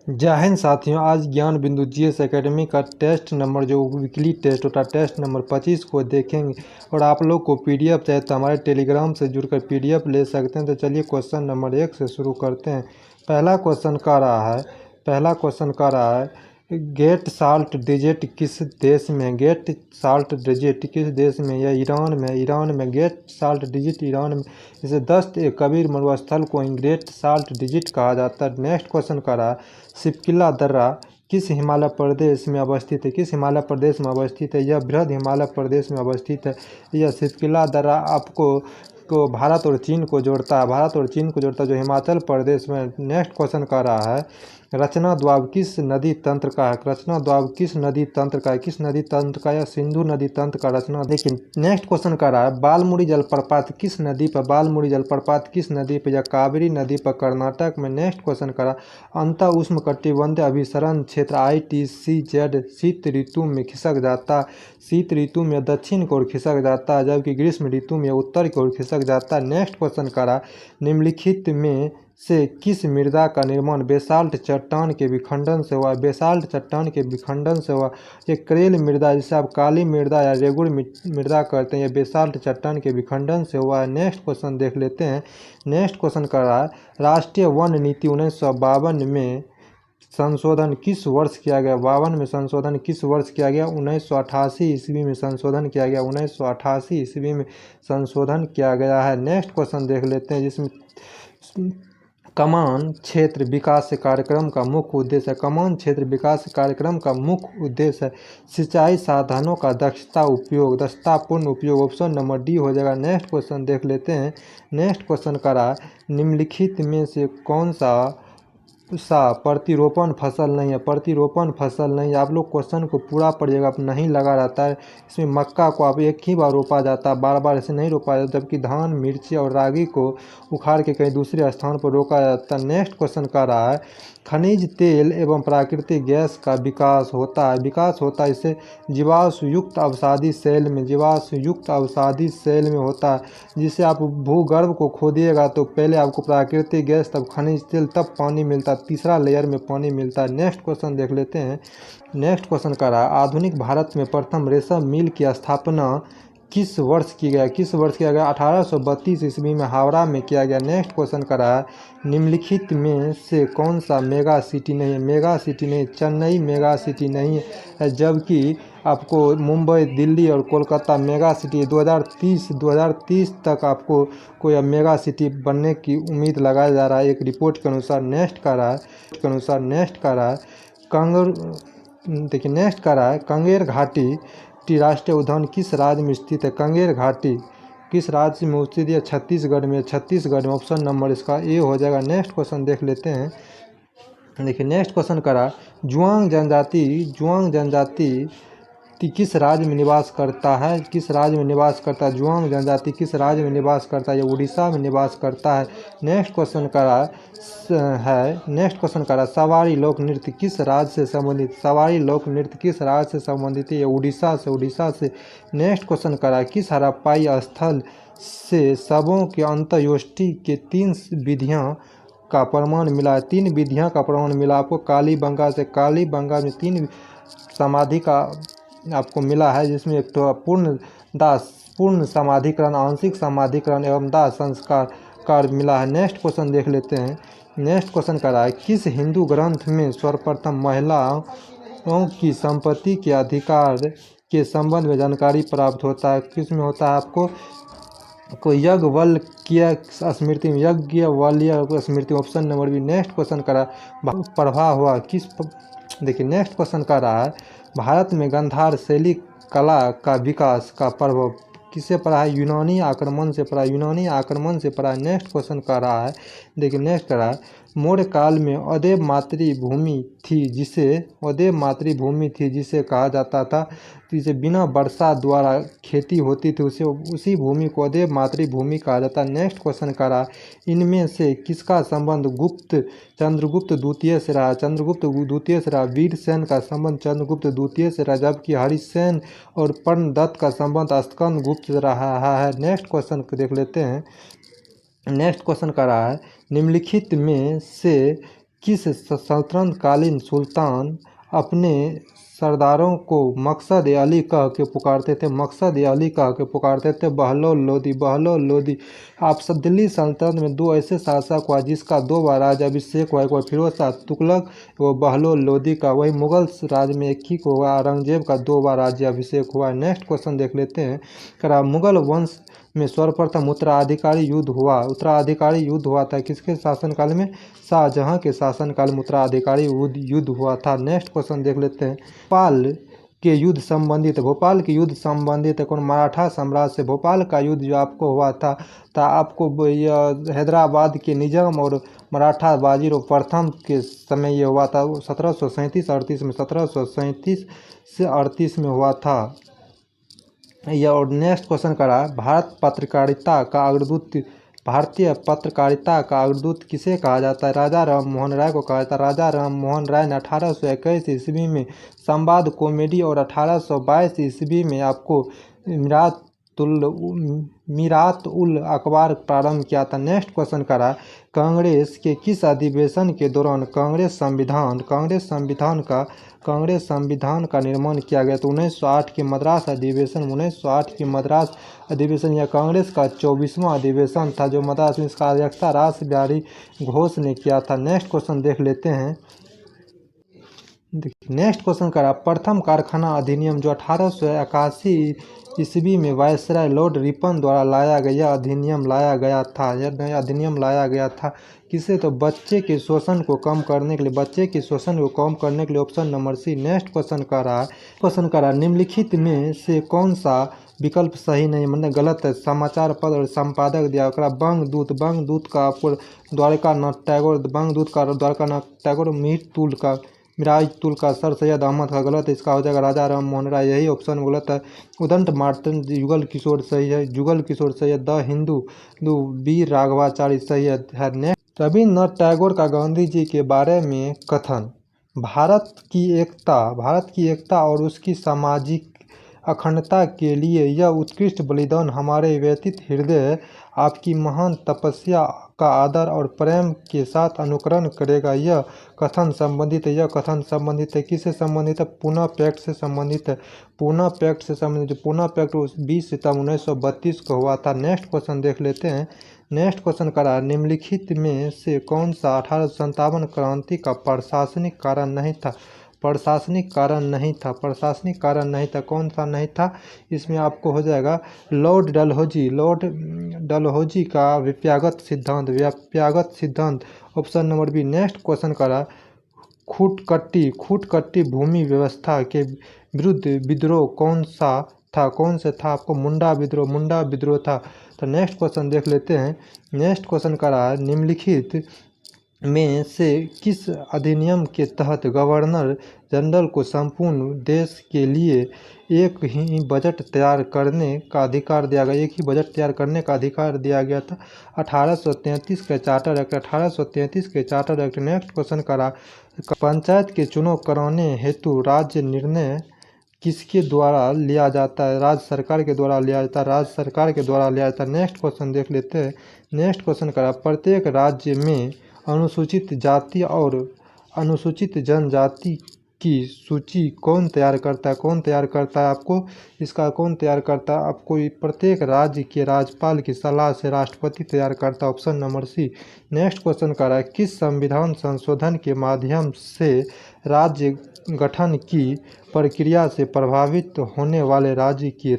जय हिंद साथियों। आज ज्ञान बिंदु जीएस एकेडमी का टेस्ट नंबर जो वीकली टेस्ट होता है टेस्ट नंबर 25 को देखेंगे। और आप लोग को पीडीएफ चाहे तो हमारे टेलीग्राम से जुड़कर पीडीएफ ले सकते हैं। तो चलिए क्वेश्चन नंबर 1 से शुरू करते हैं। पहला क्वेश्चन कह रहा है गेट साल्ट डिजिट किस देश में है। गेट साल्ट डिजिट किस देश में? या ईरान में। ईरान में गेट साल्ट डिजिट ईरान में। इसे दस्त ए कबीर मरुस्थल को ग्रेट साल्ट डिजिट कहा जाता है। नेक्स्ट क्वेश्चन कर रहा है सिपकिला दर्रा किस हिमालय प्रदेश में अवस्थित है। किस हिमालय प्रदेश में अवस्थित है? यह बृहद हिमालय प्रदेश में अवस्थित है। यह सिपकिला दर्रा आपको भारत और चीन को जोड़ता है। भारत और चीन को जोड़ता है जो हिमाचल प्रदेश में। नेक्स्ट क्वेश्चन कर रहा है रचना द्वाब किस नदी तंत्र का है। रचना द्वाब किस नदी तंत्र का है? किस नदी तंत्र का? या सिंधु नदी तंत्र का रचना। देखिए नेक्स्ट क्वेश्चन कर रहा है बालमुड़ी जलप्रपात किस नदी पर? बालमुड़ी जलप्रपात किस नदी पर? या कावेरी नदी पर कर्नाटक में। नेक्स्ट क्वेश्चन करा अंतर उष्णकटिबंधीय अभिसरण क्षेत्र ITCZ शीत ऋतु में खिसक जाता है। शीत ऋतु में दक्षिण की ओर खिसक जाता है जबकि ग्रीष्म ऋतु में उत्तर की ओर खिसक जाता है। नेक्स्ट क्वेश्चन करा निम्नलिखित में से किस मृदा का निर्माण बेसाल्ट चट्टान के विखंडन से हुआ? बेसाल्ट चट्टान के विखंडन से हुआ। ये क्रेल मृदा जिसे आप काली मृदा या रेगुड़ मृदा कहते हैं, ये बेसाल्ट चट्टान के विखंडन से हुआ है। नेक्स्ट क्वेश्चन देख लेते हैं। नेक्स्ट क्वेश्चन कर रहा है राष्ट्रीय वन नीति 1952 में संशोधन किस वर्ष किया गया? 52 में संशोधन किस वर्ष किया गया? 1988 ईस्वी में संशोधन किया गया। 1988 ईस्वी में संशोधन किया गया है। नेक्स्ट क्वेश्चन देख लेते हैं जिसमें कमान क्षेत्र विकास कार्यक्रम का मुख्य उद्देश्य है। कमान क्षेत्र विकास कार्यक्रम का मुख्य उद्देश्य है सिंचाई साधनों का दक्षतापूर्ण उपयोग। ऑप्शन नंबर डी हो जाएगा। नेक्स्ट क्वेश्चन देख लेते हैं। नेक्स्ट क्वेश्चन करा निम्नलिखित में से कौन सा प्रतिरोपण फसल नहीं है? प्रतिरोपण फसल नहीं है। आप लोग क्वेश्चन को पूरा पढ़िएगा, आप नहीं लगा रहता है। इसमें मक्का को आप एक ही बार रोपा जाता है, बार बार ऐसे नहीं रोपा जाता, जबकि धान मिर्ची और रागी को उखाड़ के कहीं दूसरे स्थान पर रोका जाता है। नेक्स्ट क्वेश्चन का रहा है खनिज तेल एवं प्राकृतिक गैस का विकास होता है इससे जीवाश्म युक्त अवसादी सेल में होता है। जिसे आप भूगर्भ को खोदिएगा तो पहले आपको प्राकृतिक गैस, तब खनिज तेल, तब पानी मिलता है, तीसरा लेयर में पानी मिलता है। नेक्स्ट क्वेश्चन देख लेते हैं। नेक्स्ट क्वेश्चन का रहा आधुनिक भारत में प्रथम रेशम मिल की स्थापना किस वर्ष की गया? 1832 ईस्वी में हावड़ा में किया गया। नेक्स्ट क्वेश्चन का रहा निम्नलिखित में से कौन सा मेगा सिटी नहीं है? मेगा सिटी नहीं, चेन्नई मेगा सिटी नहीं है, जबकि आपको मुंबई, दिल्ली और कोलकाता मेगा सिटी 2030 तक आपको कोई मेगा सिटी बनने की उम्मीद लगाया जा रहा है एक रिपोर्ट के अनुसार। नेक्स्ट का रहा है कंगेर घाटी राष्ट्रीय उद्यान किस राज्य में स्थित है? कंगेर घाटी किस राज्य में स्थित है? छत्तीसगढ़ में। ऑप्शन नंबर इसका ए हो जाएगा। नेक्स्ट क्वेश्चन देख लेते हैं। देखिए नेक्स्ट क्वेश्चन करा जुआंग जनजाति किस राज्य में निवास करता है? जुआंग जनजाति किस राज्य में निवास करता है? ये उड़ीसा में निवास करता है। नेक्स्ट क्वेश्चन करा सवारी लोक नृत्य किस राज्य से संबंधित है? ये उड़ीसा से। नेक्स्ट क्वेश्चन करा किस हड़प्पाई स्थल से शवों के अंत्येष्टि के 3 विधियां का प्रमाण मिला है? 3 विधियां का प्रमाण मिला आपको कालीबंगा से। कालीबंगा में 3 समाधि का आपको मिला है, जिसमें एक तो पूर्ण समाधिकरण, आंशिक समाधिकरण एवं दाह संस्कार मिला है। नेक्स्ट क्वेश्चन देख लेते हैं। नेक्स्ट क्वेश्चन कर रहा है किस हिंदू ग्रंथ में सर्वप्रथम महिलाओं की संपत्ति के अधिकार के संबंध में जानकारी प्राप्त होता है? किस में होता है आपको Yajnavalkya Smriti. Option number B. Next question करा प्रभाव हुआ किस। देखिए नेक्स्ट क्वेश्चन का रहा है भारत में गांधार शैली कला का विकास का प्रभाव किससे पड़ा है? यूनानी आक्रमण से पड़ा है। नेक्स्ट क्वेश्चन का रहा है देखिए नेक्स्ट का रहा है मौर्य काल में अदेव मातृभूमि थी जिसे कहा जाता था, जिसे बिना वर्षा द्वारा खेती होती थी, उसी भूमि को अदेव मातृभूमि कहा जाता है। नेक्स्ट क्वेश्चन का रहा इनमें से किसका संबंध चंद्रगुप्त द्वितीय से रहा? वीरसेन का संबंध चंद्रगुप्त द्वितीय से रहा, जबकि हरिसेन और पर्णदत्त का संबंध स्कंदगुप्त से रहा है। नेक्स्ट क्वेश्चन देख लेते हैं। नेक्स्ट क्वेश्चन का रहा है निम्नलिखित में से किस सल्तनत कालीन सुल्तान अपने सरदारों को मकसद अली कह के पुकारते थे? मकसद अली कह के पुकारते थे। बहलोल लोदी, बहलोल लोदी। आप सब दिल्ली सल्तनत में दो ऐसे शासक हुआ जिसका 2 बार राज्याभिषेक हुआ, एक बार फिरोज शाह तुगलक, वो बहलोल लोदी का। वही मुगल राज में एक ही को हुआ, औरंगजेब का 2 बार राज्याभिषेक हुआ। नेक्स्ट क्वेश्चन देख लेते हैं। करा मुगल वंश में सर्वप्रथम उत्तराधिकारी युद्ध हुआ। उत्तराधिकारी युद्ध हुआ था किसके शासनकाल में? शाहजहां के शासनकाल में उत्तराधिकारी युद्ध हुआ था। नेक्स्ट क्वेश्चन देख लेते हैं। भोपाल के युद्ध संबंधित, भोपाल के युद्ध संबंधित है कौन? मराठा साम्राज्य से। भोपाल का युद्ध जो आपको हुआ था आपको यह हैदराबाद के निजाम और मराठा बाजीराव प्रथम के समय ये हुआ था। 1737-38 में, 1737 से 38 में हुआ था यह। और नेक्स्ट क्वेश्चन करा भारत पत्रकारिता का अग्रदूत, भारतीय पत्रकारिता का अग्रदूत किसे कहा जाता है? राजा राम मोहन राय को कहा जाता है। राजा राम मोहन राय ने 1821 ईस्वी में संवाद कॉमेडी और 1822 ईस्वी में आपको मीरात उल अखबार प्रारंभ किया था। नेक्स्ट क्वेश्चन करा कांग्रेस के किस अधिवेशन के दौरान कांग्रेस संविधान का निर्माण किया गया? तो 1908 के मद्रास अधिवेशन, 1908 के मद्रास अधिवेशन यह कांग्रेस का 24वां अधिवेशन था जो मद्रास में, इसका अध्यक्षता रास बिहारी घोष ने किया था। नेक्स्ट क्वेश्चन देख लेते हैं। नेक्स्ट क्वेश्चन करा प्रथम कारखाना अधिनियम जो 1881 ईस्वी में वायसराय लॉर्ड रिपन द्वारा लाया गया अधिनियम लाया गया था। यह नया अधिनियम लाया गया था किसे? तो बच्चे के शोषण को कम करने के लिए, बच्चे के शोषण को कम करने के लिए। Option number C. Next question करा निम्नलिखित में से कौन सा विकल्प सही नहीं, मतलब गलत है? समाचार पद और संपादक दिया करा बंगदूत, बंगदूत का आपको द्वारकानाथ टैगोर, मिराज तुल का सर सैयद अहमद का गलत है, इसका हो जाएगा राजा राम मोहन राय, यही ऑप्शन गलत है। उदंत मार्तंड युगल किशोर सही है, जुगल किशोर सही है। द हिंदू वीर राघवाचारी सही है। नेक्स्ट रविन्द्रनाथ टैगोर का गांधी जी के बारे में कथन। भारत की एकता और उसकी सामाजिक अखंडता के लिए यह उत्कृष्ट बलिदान हमारे व्यथित हृदय आपकी महान तपस्या का आदर और प्रेम के साथ अनुकरण करेगा। यह कथन संबंधित है किससे संबंधित है? पूना पैक्ट से संबंधित है। पूना पैक्ट 20 सितंबर 1932 को हुआ था। नेक्स्ट क्वेश्चन देख लेते हैं। नेक्स्ट क्वेश्चन करा निम्नलिखित में से कौन सा 1857 क्रांति का प्रशासनिक कारण नहीं था? प्रशासनिक कारण नहीं था, कौन सा नहीं था? इसमें आपको हो जाएगा लॉर्ड डलहौजी का व्याप्यागत सिद्धांत, option number B. Next question करा खूटकट्टी भूमि व्यवस्था के विरुद्ध विद्रोह कौन से था? आपको मुंडा विद्रोह था। तो नेक्स्ट क्वेश्चन देख लेते हैं। नेक्स्ट क्वेश्चन करा निम्नलिखित में से किस अधिनियम के तहत गवर्नर जनरल को संपूर्ण देश के लिए एक ही बजट तैयार करने का अधिकार दिया गया? एक ही बजट तैयार करने का अधिकार दिया गया था। 1833 के चार्टर एक्ट। नेक्स्ट क्वेश्चन करा पंचायत के चुनाव कराने हेतु राज्य निर्णय किसके द्वारा लिया जाता है? राज्य सरकार के द्वारा लिया जाता है। नेक्स्ट क्वेश्चन देख लेते हैं। नेक्स्ट क्वेश्चन करा प्रत्येक राज्य में अनुसूचित जाति और अनुसूचित जनजाति की सूची कौन तैयार करता है? आपको इसका कौन तैयार करता है? आपको प्रत्येक राज्य के राज्यपाल की सलाह से राष्ट्रपति तैयार करता है, option number C. Next question कर रहा है किस संविधान संशोधन के माध्यम से राज्य गठन की प्रक्रिया से प्रभावित होने वाले राज्य की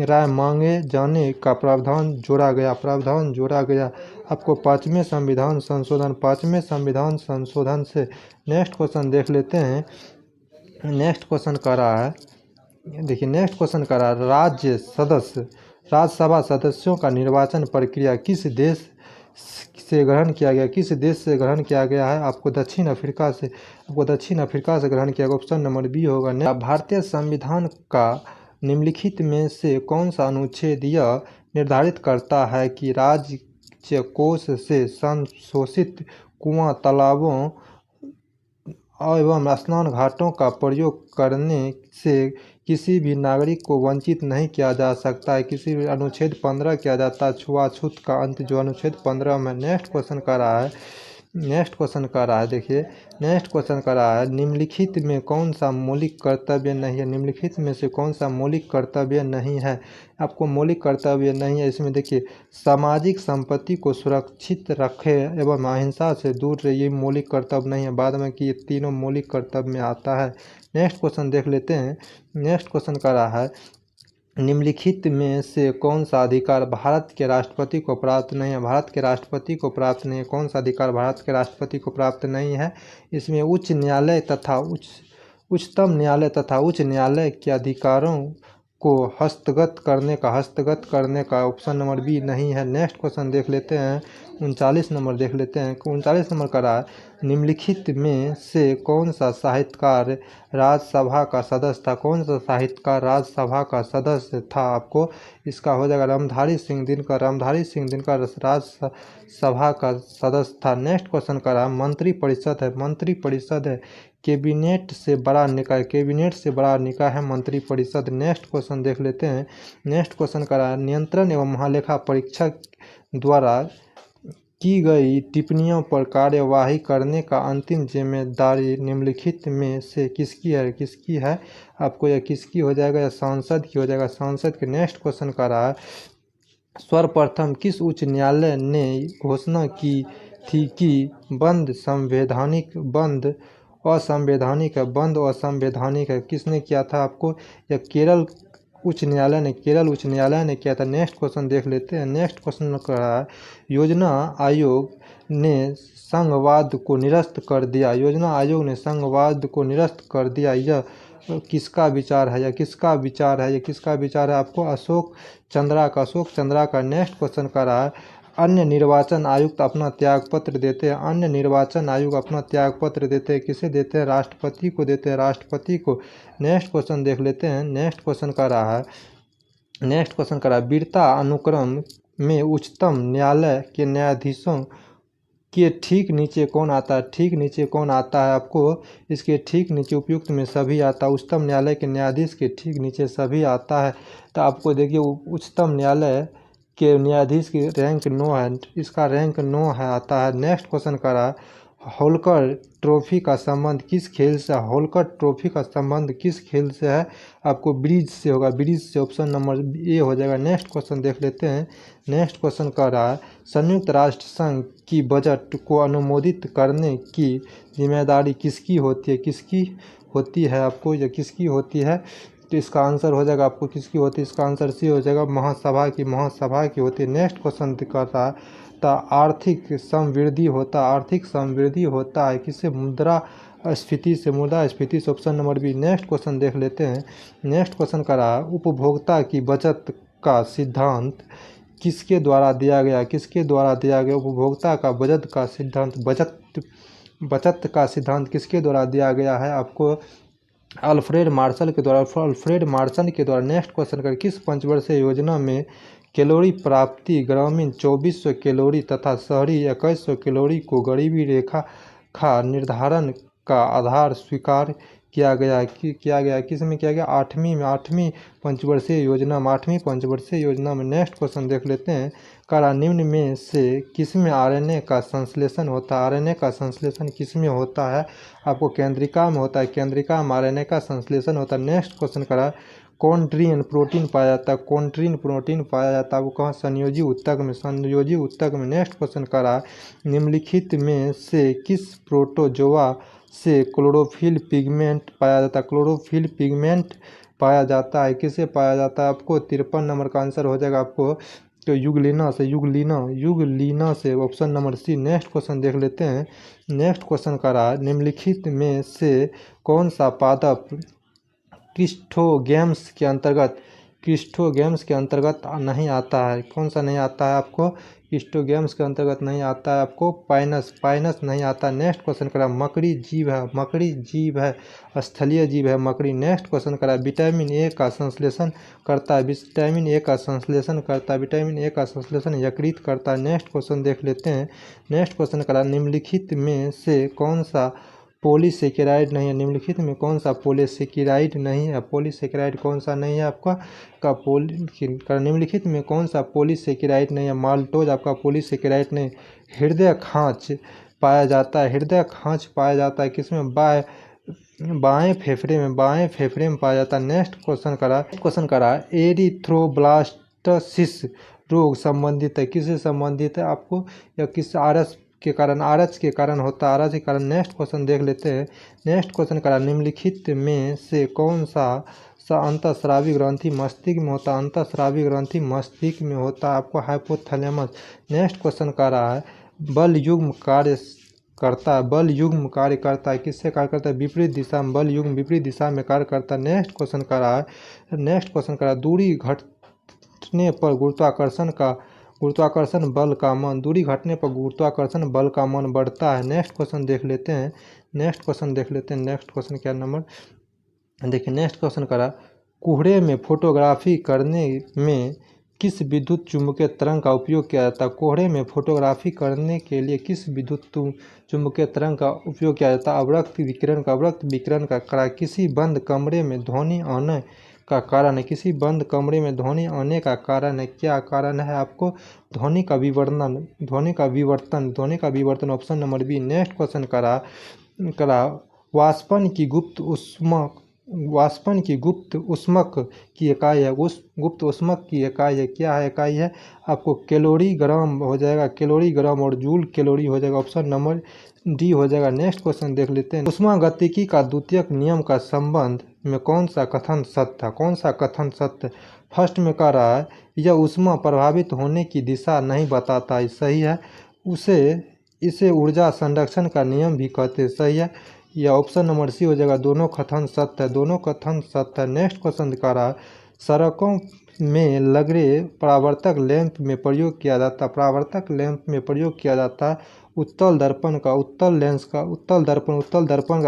राय मांगे जाने का प्रावधान जोड़ा गया? आपको पाँचवें संविधान संशोधन से। नेक्स्ट क्वेश्चन देख लेते हैं। नेक्स्ट क्वेश्चन कर रहा है, देखिए नेक्स्ट क्वेश्चन कर रहा है राज्यसभा सदस्यों का निर्वाचन प्रक्रिया किस देश से ग्रहण किया गया है? आपको दक्षिण अफ्रीका से ग्रहण किया गया, ऑप्शन नंबर बी होगा। भारतीय संविधान का निम्नलिखित में से कौन सा अनुच्छेद यह निर्धारित करता है कि राज्य कोष से संशोधित कुआं, तालाबों एवं स्नान घाटों का प्रयोग करने से किसी भी नागरिक को वंचित नहीं किया जा सकता है? किसी भी अनुच्छेद 15 किया जाता है, छुआछूत का अंत जो अनुच्छेद 15 में। नेक्स्ट क्वेश्चन कर रहा है नेक्स्ट क्वेश्चन कर रहा है, देखिए नेक्स्ट क्वेश्चन कर रहा है निम्नलिखित में कौन सा मौलिक कर्तव्य नहीं है, निम्नलिखित में से कौन सा मौलिक कर्तव्य नहीं है। आपको मौलिक कर्तव्य नहीं है इसमें देखिए सामाजिक संपत्ति को सुरक्षित रखे एवं अहिंसा से दूर रहे, ये मौलिक कर्तव्य नहीं है। बाद में कि ये तीनों मौलिक कर्तव्य में आता है। नेक्स्ट क्वेश्चन देख लेते हैं। नेक्स्ट क्वेश्चन कर रहा है निम्नलिखित में से कौन सा अधिकार भारत के राष्ट्रपति को प्राप्त नहीं है, भारत के राष्ट्रपति को प्राप्त नहीं है। कौन सा अधिकार भारत के राष्ट्रपति को प्राप्त नहीं है। इसमें उच्च न्यायालय तथा उच्चतम न्यायालय तथा उच्च न्यायालय के अधिकारों को हस्तगत करने का ऑप्शन नंबर बी नहीं है। नेक्स्ट क्वेश्चन देख लेते हैं 39 नंबर देख लेते हैं। 39 नंबर का रहा निम्नलिखित में से कौन सा साहित्यकार राज्यसभा का सदस्य था, कौन सा साहित्यकार राज्यसभा का सदस्य था। आपको इसका हो जाएगा रामधारी सिंह दिनकर, रामधारी सिंह दिनकर राज्यसभा का सदस्य था। नेक्स्ट क्वेश्चन का रहा मंत्रिपरिषद है, मंत्रिपरिषद है कैबिनेट से बड़ा निकाय, कैबिनेट से बड़ा निकाय है मंत्रिपरिषद। नेक्स्ट क्वेश्चन देख लेते हैं। नेक्स्ट क्वेश्चन का रहा नियंत्रण एवं महालेखा परीक्षक द्वारा की गई टिप्पणियों पर कार्यवाही करने का अंतिम जिम्मेदारी निम्नलिखित में से किसकी है, किसकी है। आपको यह किसकी हो जाएगा, या सांसद की हो जाएगा, सांसद के। नेक्स्ट क्वेश्चन का रहा है सर्वप्रथम किस उच्च न्यायालय ने घोषणा की थी कि बंद संवैधानिक बंद असंवैधानिक है, बंद असंवैधानिक है। किसने किया था आपको, यह केरल उच्च न्यायालय ने, केरल उच्च न्यायालय ने किया था। नेक्स्ट क्वेश्चन देख लेते हैं। नेक्स्ट क्वेश्चन कर रहा है योजना आयोग ने संघवाद को निरस्त कर दिया, योजना आयोग ने संघवाद को निरस्त कर दिया, यह किसका विचार है, यह किसका विचार है, यह किसका विचार है। आपको अशोक चंद्रा का, अशोक चंद्रा का। नेक्स्ट क्वेश्चन कर रहा है अन्य निर्वाचन आयुक्त अपना त्यागपत्र देते हैं, अन्य निर्वाचन आयोग अपना त्यागपत्र देते हैं, किसे देते हैं, राष्ट्रपति को देते हैं, राष्ट्रपति को। नेक्स्ट क्वेश्चन देख लेते हैं। नेक्स्ट क्वेश्चन का रहा है, नेक्स्ट क्वेश्चन का रहा है वीरता अनुक्रम में उच्चतम न्यायालय के न्यायाधीशों के ठीक नीचे कौन आता है, ठीक नीचे कौन आता है। आपको इसके ठीक नीचे उपयुक्त में सभी आता है, उच्चतम न्यायालय के न्यायाधीश के ठीक नीचे सभी आता है। तो आपको देखिए उच्चतम न्यायालय के न्यायाधीश की रैंक 9 है, इसका रैंक 9 है आता है। नेक्स्ट क्वेश्चन का रहा होलकर ट्रॉफी का संबंध किस खेल से, होलकर ट्रॉफी का संबंध किस खेल से है। आपको ब्रिज से होगा, ब्रिज से। ऑप्शन नंबर ए हो जाएगा। नेक्स्ट क्वेश्चन देख लेते हैं। नेक्स्ट क्वेश्चन का रहा है संयुक्त राष्ट्र संघ की बजट को अनुमोदित करने की जिम्मेदारी किसकी होती है, किसकी होती है। आपको यह किसकी होती है, तो इसका आंसर हो जाएगा आपको किसकी होती है, इसका आंसर सी हो जाएगा महासभा की, महासभा की होती है। नेक्स्ट क्वेश्चन कहता है आर्थिक समृद्धि होता, आर्थिक समृद्धि होता है किससे, मुद्रास्फीति से, मुद्रास्फीति से। Option number B. Next question देख लेते हैं। नेक्स्ट क्वेश्चन का रहा उपभोक्ता की बचत का सिद्धांत किसके द्वारा दिया गया, किसके द्वारा दिया गया। उपभोक्ता का बचत का सिद्धांत, बचत का सिद्धांत किसके द्वारा दिया गया है। आपको अल्फ्रेड मार्शल के द्वारा, अल्फ्रेड मार्शल के द्वारा। नेक्स्ट क्वेश्चन कर किस पंचवर्षीय योजना में कैलोरी प्राप्ति ग्रामीण 2400 कैलोरी तथा शहरी 2100 कैलोरी को गरीबी रेखा का निर्धारण का आधार स्वीकार किया गया, किया गया किस में किया गया, आठवीं पंचवर्षीय योजना में, आठवीं पंचवर्षीय योजना में। नेक्स्ट क्वेश्चन देख लेते हैं। कारा निम्न में से किसमें आरएनए का संश्लेषण होता है, आरएनए का संश्लेषण किसमें होता है। आपको केंद्रिका में होता है, केंद्रिका में आरएनए का संश्लेषण होता है। नेक्स्ट क्वेश्चन करा कॉन्ट्रीन प्रोटीन पाया जाता है, कॉन्ट्रीन प्रोटीन पाया जाता है वो कहाँ, संयोजी उत्तक में, संयोजी उत्तक में। नेक्स्ट क्वेश्चन करा निम्नलिखित में से किस प्रोटोजोआ से क्लोरोफिल पिगमेंट पाया जाता है, क्लोरोफिल पिगमेंट पाया जाता है, किसे पाया जाता है। आपको 53 नंबर का आंसर हो जाएगा आपको तो युगलीना से, युगलीना से। Option number C. Next question देख लेते हैं। नेक्स्ट क्वेश्चन का रहा निम्नलिखित में से कौन सा पादप क्रिस्टोगेम्स के अंतर्गत, क्रिस्टोगेम्स के अंतर्गत नहीं आता है, कौन सा नहीं आता है आपको, क्रिस्टोगेम्स के अंतर्गत नहीं आता है आपको पाइनस, पाइनस नहीं आता। नेक्स्ट क्वेश्चन करा मकड़ी जीव है, मकड़ी जीव है, स्थलीय जीव है मकड़ी। नेक्स्ट क्वेश्चन करा विटामिन ए का संश्लेषण करता है, विटामिन ए का संश्लेषण करता है, विटामिन ए का संश्लेषण यकृत करता है। नेक्स्ट क्वेश्चन देख लेते हैं। नेक्स्ट क्वेश्चन करा निम्नलिखित में से कौन सा पॉलीसेकेराइड नहीं है, निम्नलिखित में कौन सा पॉलीसेकेराइड नहीं है, पॉलीसेकेराइड कौन सा नहीं है आपका का निम्नलिखित में कौन सा पॉलीसेकेराइड नहीं है। माल्टोज आपका पॉलीसेकेराइड नहीं। हृदय खांच पाया जाता है? हृदय खांच पाया जाता है किसमें? बाएं फेफड़े में पाया जाता है। नेक्स्ट क्वेश्चन करा एरिथ्रोब्लास्टसिस रोग संबंधित है, किससे संबंधित है आपको? या किस आरएच के कारण होता है, आरएच के कारण। नेक्स्ट क्वेश्चन देख लेते हैं। नेक्स्ट क्वेश्चन करा निम्नलिखित में से कौन सा अंतःस्रावी ग्रंथि मस्तिष्क में होता है? अंतःस्रावी ग्रंथि मस्तिष्क में होता है आपको हाइपोथैलेमस। नेक्स्ट क्वेश्चन कर रहा है बल युग्म कार्य करता है, किससे कार्य करता है? विपरीत दिशा में, बल युग्म विपरीत दिशा में कार्य करता है। नेक्स्ट क्वेश्चन कर रहा है दूरी घटने पर गुरुत्वाकर्षण बल का मान, दूरी घटने पर गुरुत्वाकर्षण बल का मान बढ़ता है। नेक्स्ट क्वेश्चन देख लेते हैं। नेक्स्ट क्वेश्चन क्या नंबर देखिए। नेक्स्ट क्वेश्चन करा कोहरे में फोटोग्राफी करने में किस विद्युत चुम्बकीय तरंग का उपयोग किया जाता है? कोहरे में फोटोग्राफी करने के लिए किस विद्युत चुम्बकीय तरंग का उपयोग किया जाता है? अवरक्त विकिरण का कारण। किसी बंद कमरे में ध्वनि आने का कारण है, किसी बंद कमरे में ध्वनि आने का कारण है, क्या कारण है आपको? ध्वनि का विवर्तन, option number B. Next question करा वाष्पन की गुप्त ऊष्मक की इकाई है, क्या है इकाई है आपको? कैलोरीग्राम हो जाएगा, कैलोरीग्राम, और जूल कैलोरी हो जाएगा, ऑप्शन नंबर डी हो जाएगा। नेक्स्ट क्वेश्चन देख लेते हैं। ऊष्मागतिकी का द्वितीयक नियम का संबंध में कौन सा कथन सत्य? फर्स्ट में कह रहा है यह ऊष्मा प्रभावित होने की दिशा नहीं बताता है, सही है। इसे ऊर्जा संरक्षण का नियम भी कहते हैं, सही है। यह ऑप्शन नंबर सी हो जाएगा, दोनों कथन सत्य है। नेक्स्ट क्वेश्चन दिखा रहा है सड़कों में लगे परावर्तक लैंप में प्रयोग किया जाता है उत्तल दर्पण का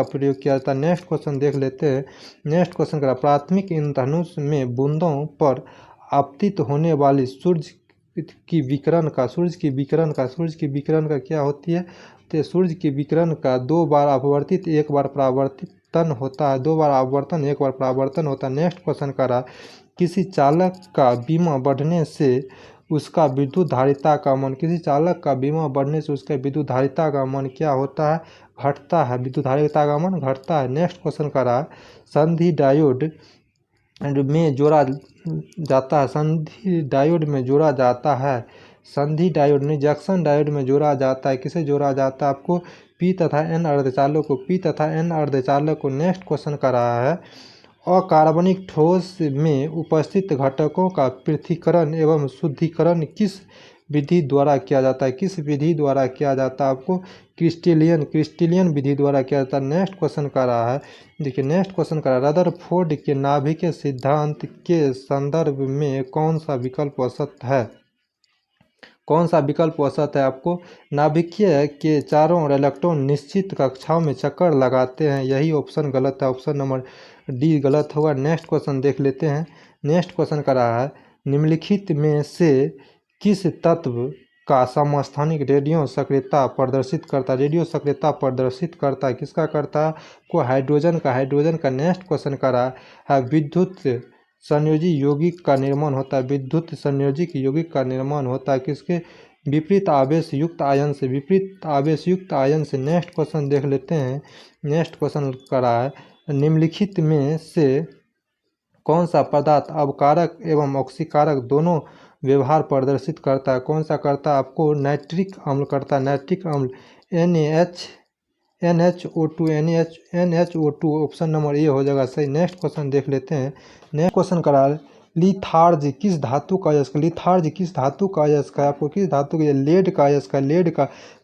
प्रयोग किया जाता है। नेक्स्ट क्वेश्चन देख लेते हैं। नेक्स्ट क्वेश्चन करा प्राथमिक इंद्रधनुष में बूंदों पर आपतित होने वाली सूर्य की विकिरण का क्या होती है? तो सूर्य की विकिरण का 2 बार अपवर्तित 1 बार परावर्तन होता है, 2 बार अपवर्तन 1 बार परावर्तन होता है। नेक्स्ट क्वेश्चन करा किसी चालक का बीमा बढ़ने से उसका विद्युत धारिता का मान क्या होता है? घटता है, विद्युत धारिता का मान घटता है। नेक्स्ट क्वेश्चन करा संधि डायोड में जोड़ा जाता है जंक्शन डायोड में जोड़ा जाता है, किसे जोड़ा जाता है आपको? पी तथा एन अर्धचालक को। नेक्स्ट क्वेश्चन कर रहा है अकार्बनिक ठोस में उपस्थित घटकों का पृथक्करण एवं शुद्धिकरण किस विधि द्वारा किया जाता है? आपको? क्रिस्टलियन विधि द्वारा किया जाता है। नेक्स्ट क्वेश्चन कर रहा है देखिए। नेक्स्ट क्वेश्चन कर रहा है रदरफोर्ड के नाभिकीय सिद्धांत के संदर्भ में कौन सा विकल्प औसत है आपको? नाभिकीय के चारों ओर इलेक्ट्रॉन निश्चित कक्षाओं में चक्कर लगाते हैं, यही ऑप्शन गलत है, ऑप्शन नंबर डी गलत होगा। नेक्स्ट क्वेश्चन देख लेते हैं। नेक्स्ट क्वेश्चन कर रहा है निम्नलिखित में से किस तत्व का समस्थानिक रेडियो सक्रियता प्रदर्शित करता है? किसका करता है? को हाइड्रोजन का। नेक्स्ट क्वेश्चन कर रहा है विद्युत संयोजी यौगिक का निर्माण होता है किसके? विपरीत आवेश युक्त आयन से। नेक्स्ट क्वेश्चन देख लेते हैं। नेक्स्ट क्वेश्चन कर रहा है निम्नलिखित में से कौन सा पदार्थ अवकारक एवं ऑक्सीकारक दोनों व्यवहार प्रदर्शित करता है? कौन सा करता है आपको? नाइट्रिक अम्ल करता है, NaCO2 ऑप्शन नंबर ए हो जाएगा सही। नेक्स्ट क्वेश्चन देख लेते हैं। नेक्स्ट क्वेश्चन करा लिथार्ज किस धातु का अयस्क है? आपको किस धातु का? लेड का अयस्क है,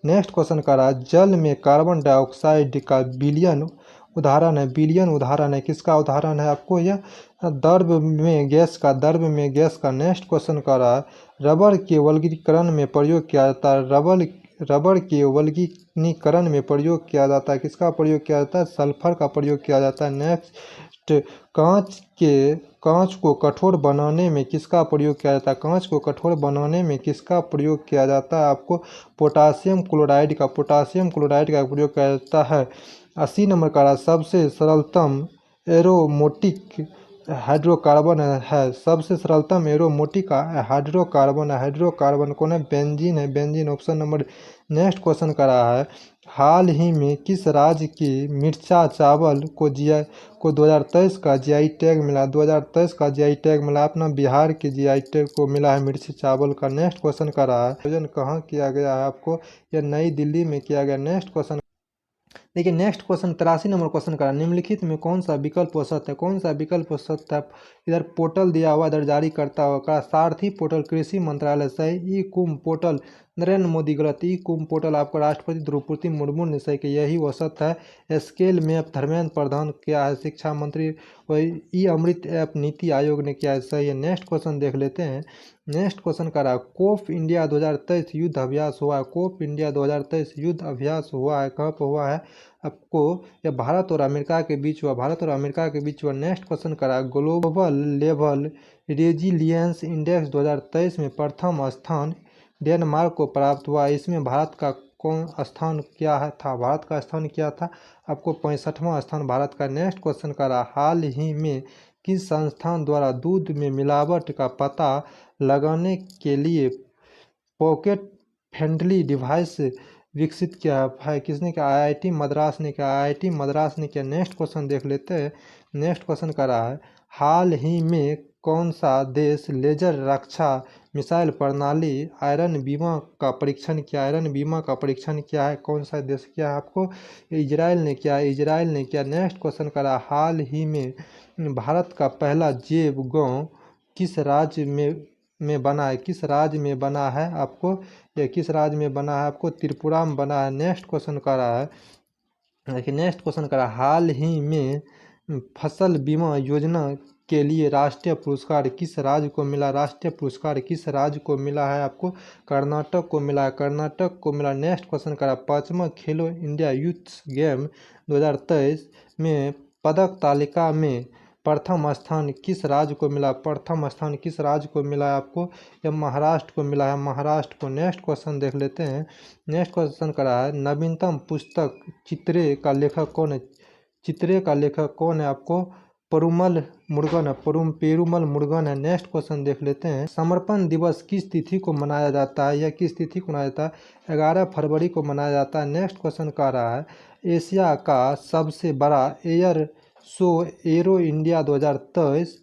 नेक्स्ट क्वेश्चन करा जल में कार्बन डाइऑक्साइड का बिलियन उदाहरण है, किसका उदाहरण है आपको? यह द्रव में गैस का। नेक्स्ट क्वेश्चन कर रहा है रबर के वर्गीकरण में प्रयोग किया जाता है, किसका प्रयोग किया जाता है? सल्फर का प्रयोग किया जाता है। नेक्स्ट कांच को कठोर बनाने में किसका प्रयोग किया जाता है? आपको? पोटासियम क्लोराइड का प्रयोग किया जाता है। 80 नंबर का सबसे सरलतम एरोमेटिक हाइड्रोकार्बन है, हाइड्रोकार्बन कौन है? बेंजीन है, ऑप्शन नंबर नेक्स्ट क्वेश्चन का रहा है, हाल ही में किस राज्य की मिर्चा चावल को 2023 का जीआई टैग मिला? 2023 का जीआई टैग मिला अपना बिहार के जीआई टैग को मिला है मिर्ची चावल का। नेक्स्ट क्वेश्चन का रहा है, आयोजन कहाँ किया गया है आपको? यह नई दिल्ली में किया गया। नेक्स्ट क्वेश्चन देखिए, नेक्स्ट क्वेश्चन 83 नंबर क्वेश्चन का, निम्नलिखित में कौन सा विकल्प हो सकता है? कौन सा विकल्प हो सकता है? इधर पोर्टल दिया हुआ, इधर जारी करता हुआ सारथी पोर्टल कृषि मंत्रालय सही, ई कुंभ पोर्टल नरेंद्र मोदी गलत, ई कुंभ पोर्टल आपका राष्ट्रपति द्रौपदी मुर्मू ने सही कि यही औसत है। स्केल मैप धर्मेंद्र प्रधान क्या है? शिक्षा मंत्री। वही ई अमृत ऐप नीति आयोग ने किया है सही है। नेक्स्ट क्वेश्चन देख लेते हैं। नेक्स्ट क्वेश्चन का रहा, कोप इंडिया 2023 युद्ध अभ्यास हुआ है। कोप इंडिया 2023 युद्ध अभ्यास हुआ है, कहाँ पर हुआ है आपको? यह भारत और अमेरिका के बीच हुआ, भारत और अमेरिका के बीच हुआ। नेक्स्ट क्वेश्चन करा, ग्लोबल लेवल रेजिलियंस इंडेक्स 2023 में प्रथम स्थान डेनमार्क को प्राप्त हुआ। इसमें भारत का कौन स्थान क्या है था? भारत का स्थान क्या था आपको? 65वां स्थान भारत का। नेक्स्ट क्वेश्चन करा, हाल ही में किस संस्थान द्वारा दूध में मिलावट का पता लगाने के लिए पॉकेट फ्रेंडली डिवाइस विकसित किया है? किसने किया? आईआईटी मद्रास ने किया, आईआईटी मद्रास ने किया। नेक्स्ट क्वेश्चन देख लेते हैं। नेक्स्ट क्वेश्चन का रहा है, हाल ही में कौन सा देश लेजर रक्षा मिसाइल प्रणाली आयरन बीमा का परीक्षण किया? आयरन बीमा का परीक्षण किया है, कौन सा देश किया है आपको? इजराइल ने किया, इजराइल ने किया। नेक्स्ट क्वेश्चन का रहा, हाल ही में भारत का पहला जैव गाँव किस राज्य में बना है? किस राज्य में बना है आपको? यह किस राज्य में बना है आपको? त्रिपुरा में बना है। नेक्स्ट क्वेश्चन का रहा है, देखिए नेक्स्ट क्वेश्चन का रहा, हाल ही में फसल बीमा योजना के लिए राष्ट्रीय पुरस्कार किस राज्य को मिला? राष्ट्रीय पुरस्कार किस राज्य को मिला है आपको? कर्नाटक को मिला है, कर्नाटक को मिला। नेक्स्ट क्वेश्चन का रहा, 5वां खेलो इंडिया यूथ गेम 2023 में पदक तालिका में प्रथम स्थान किस राज्य को मिला? प्रथम स्थान किस राज्य को मिला है आपको? यह महाराष्ट्र को मिला है, महाराष्ट्र को। नेक्स्ट क्वेश्चन देख लेते हैं। नेक्स्ट क्वेश्चन का रहा है, नवीनतम पुस्तक चित्रे का लेखक कौन है? चित्रे का लेखक कौन है आपको? पेरुमल मुरुगन है, पेरुमल मुरुगन है। नेक्स्ट क्वेश्चन देख लेते हैं, समर्पण दिवस किस तिथि को मनाया जाता है? यह किस तिथि को मनाया जाता है? 11 फरवरी को मनाया जाता है। नेक्स्ट क्वेश्चन का रहा है, एशिया का सबसे बड़ा एयर शो एरो इंडिया 2023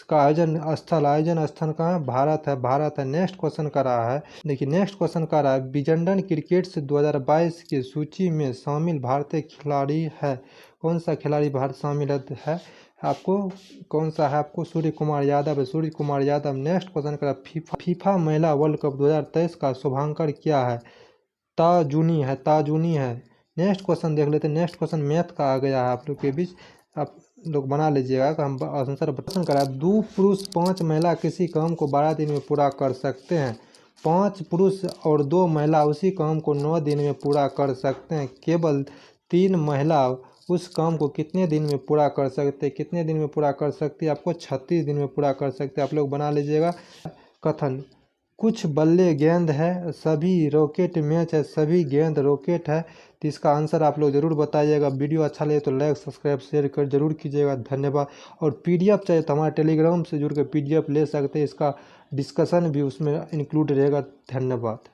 का आयोजन स्थल कहाँ? भारत है, भारत है। नेक्स्ट क्वेश्चन का रहा है, देखिए नेक्स्ट क्वेश्चन का रहा है, विजडन क्रिकेट्स 2022 की सूची में शामिल भारतीय खिलाड़ी है, कौन सा खिलाड़ी भारत शामिल है आपको? कौन सा है आपको? सूर्य कुमार यादव है, सूर्य कुमार यादव। नेक्स्ट क्वेश्चन का फीफा महिला वर्ल्ड कप 2023 का शुभांकर क्या है? ताजुनी है, ताजुनी है। नेक्स्ट क्वेश्चन देख लेते हैं। नेक्स्ट क्वेश्चन मैथ का आ गया है आप लोग के बीच, आप लोग बना लीजिएगा कि हम आंसर प्रश्न करा, 2 पुरुष 5 महिला किसी काम को 12 दिन में पूरा कर सकते हैं। 5 पुरुष और 2 महिला उसी काम को 9 दिन में पूरा कर सकते हैं। केवल 3 महिला उस काम को कितने दिन में पूरा कर सकते हैं? कितने दिन में पूरा कर सकती है आपको? 36 दिन में पूरा कर सकते हैं। आप लोग बना लीजिएगा। कथन, कुछ बल्ले गेंद है, सभी रॉकेट मैच है, सभी गेंद रॉकेट है। तो इसका आंसर आप लोग ज़रूर बताइएगा। वीडियो अच्छा लगे तो लाइक सब्सक्राइब शेयर कर जरूर कीजिएगा। धन्यवाद। और पीडीएफ चाहिए तो हमारे टेलीग्राम से जुड़ कर पीडीएफ ले सकते हैं, इसका डिस्कशन भी उसमें इंक्लूड रहेगा। धन्यवाद।